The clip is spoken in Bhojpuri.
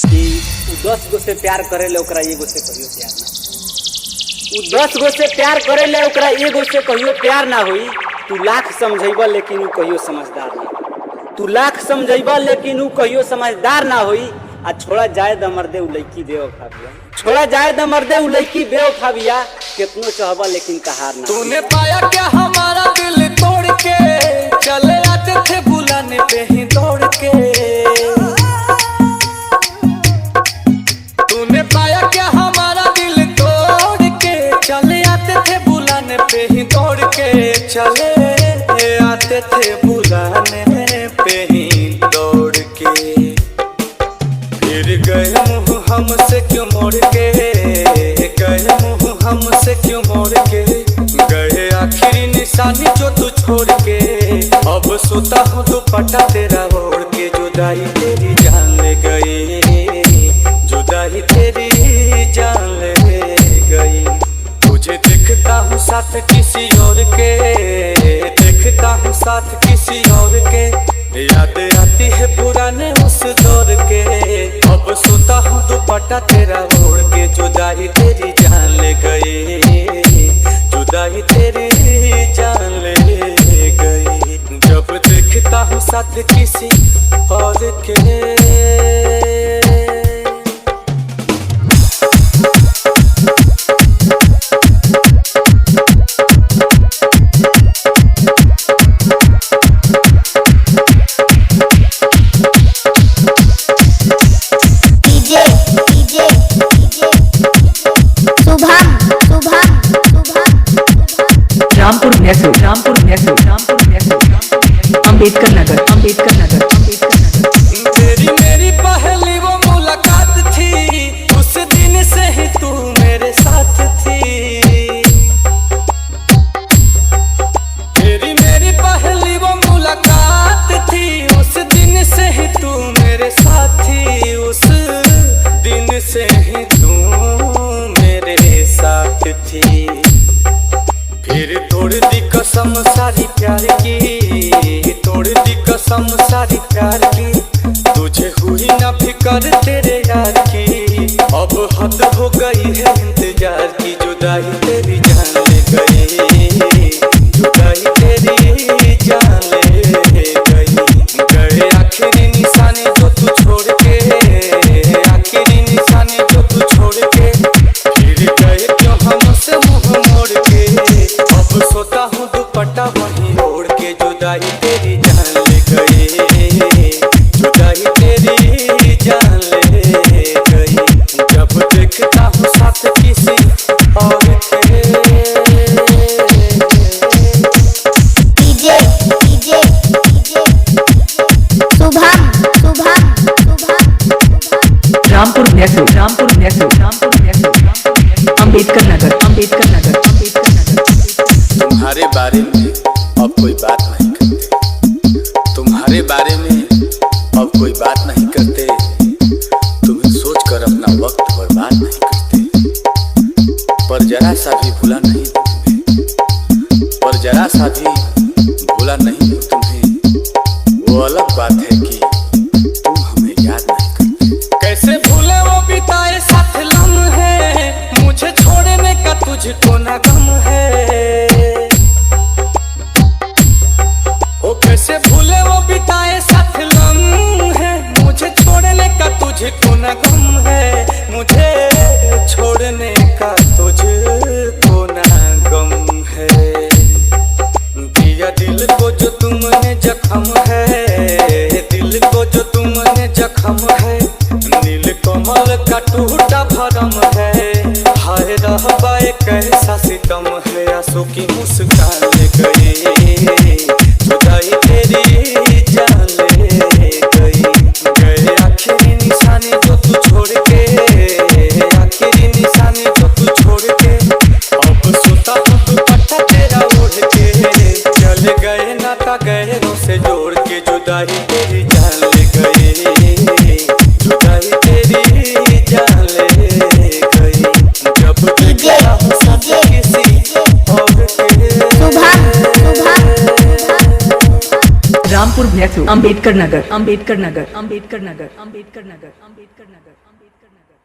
कि 10 गो से प्यार करे ले ओकरा एगो से कहियो प्यार ना। 10 गो से प्यार करे ले ओकरा एगो से कहियो प्यार ना होई। तू लाख समझैबा लेकिन उ कहियो समझदार ना। तू लाख समझैबा लेकिन उ कहियो समझदार ना होई। आ छोड़ा जाए द मर्दे उ लड़की बेवफा बिया। छोड़ा जाए द मर्दे उ लड़की बेवफा बिया। कितनो चाहबा लेकिन कहार ना। तूने पाया क्या हमारा दिल तोड़ के, चले आते थे बुलाने पे ही दौड़ के। तूने पाया क्या हमारा दिल तोड़ के, चले आते थे बुलाने पे ही दौड़ के। चले आते थे बुलाने पे ही दौड़ के। फिर गए मुँह हमसे क्यों मोड़ के, गए मुँह हमसे क्यों मोड़ के। गए आखिरी निशानी जो तू छोड़ के। अब सोता हूँ दुपट्टा तेरा ओढ़ के। जुदाई तेरी जान ले गई, जुदाई तेरी जान ले गई। तुझे देखता हूँ साथ किसी और के, देखता हूँ साथ किसी और के। याद आती है पुराने उस दौर के। अब सोता हूँ दुपट्टा तेरा ओढ़ के। जुदाई तेरी जान ले गई, जुदाई तेरी जान ले गई। जब देखता हूँ साथ किसी और के। रामपुर भैंसू, रामपुर भैंसू, रामपुर भैंसू, अंबेडकर नगर, अंबेडकर नगर, अंबेडकर नगर। तेरी मेरी पहली वो मुलाकात थी, उस दिन से ही तू मेरे साथ थी। तेरी मेरी पहली वो मुलाकात थी, उस दिन से ही तू मेरे साथ थी। उस दिन से ही तू मेरे साथ थी। फिर तोड़ दी कसम सारी प्यार की, तोड़ दी कसम सारी प्यार की। तुझे हुई ना फिकर तेरे यार की। अब हद हो गई है इंतजार की। जुदाई तेरी जान ले गई, जुदाई तेरी जान ले गई। गए आखिरी निशाने जो तू छोड़ के, आखिरी निशाने जो तू छोड़ के। फिर गए क्यों हमसे मुँह मोड़ के। अब सोता हूँ दुपट्टा वहीं ओढ़ के। जुदाई तेरी जान ले गई, जुदाई तेरी जान ले गई। जब देखता हूँ साथ किसी और के। रामपुर भैंसू, रामपुर भैंसू, रामपुर भैंसू, अंबेडकर नगर, अंबेडकर नगर, अंबेडकर नगर। तुम्हारे बारे में अब कोई बात नहीं करते, तुम्हारे बारे में अब कोई बात नहीं करते। तुम्हें सोचकर अपना वक्त बर्बाद नहीं करते। पर जरा सा भी भूला नहीं तुम्हें, पर जरा सा भी भूला नहीं तुम्हें। वो अलग बात है कि तुम हमें याद नहीं करते। कैसे भूले वो बिताए साथ लम्हे, मुझे छोड़ने का तुझको ना गम है। ओ कैसे भूले वो बिताए साथ लम्हे, मुझे छोड़ने का तुझको ना गम है। मुझे छोड़ने का तुझको ना गम है। दिया दिल को जो तुमने जख्म है, दिल को जो तुमने जख्म है। नील कमल का टूटा भरम है। हाय रहबा कैसा सितम है। आंसू की मुस्कान ले गई, जुदाई तेरी जान ले गई। गए आखिरी निशाने जो तू छोड़ के, आखिरी निशाने जो तू छोड़ के। अब सोता हूँ दुपट्टा तेरा ओढ़ के। चल गए नाता गहरों से जोड़ के। जुदाई तेरी जान ले गई, जुदाई तेरी जान ले गई। जब देखता हूँ साथ किसी और के। रामपुर भैंसू, अम्बेडकर नगर, अम्बेडकर नगर, अम्बेडकर नगर, अम्बेडकर नगर, अम्बेडकर नगर, अम्बेडकर नगर।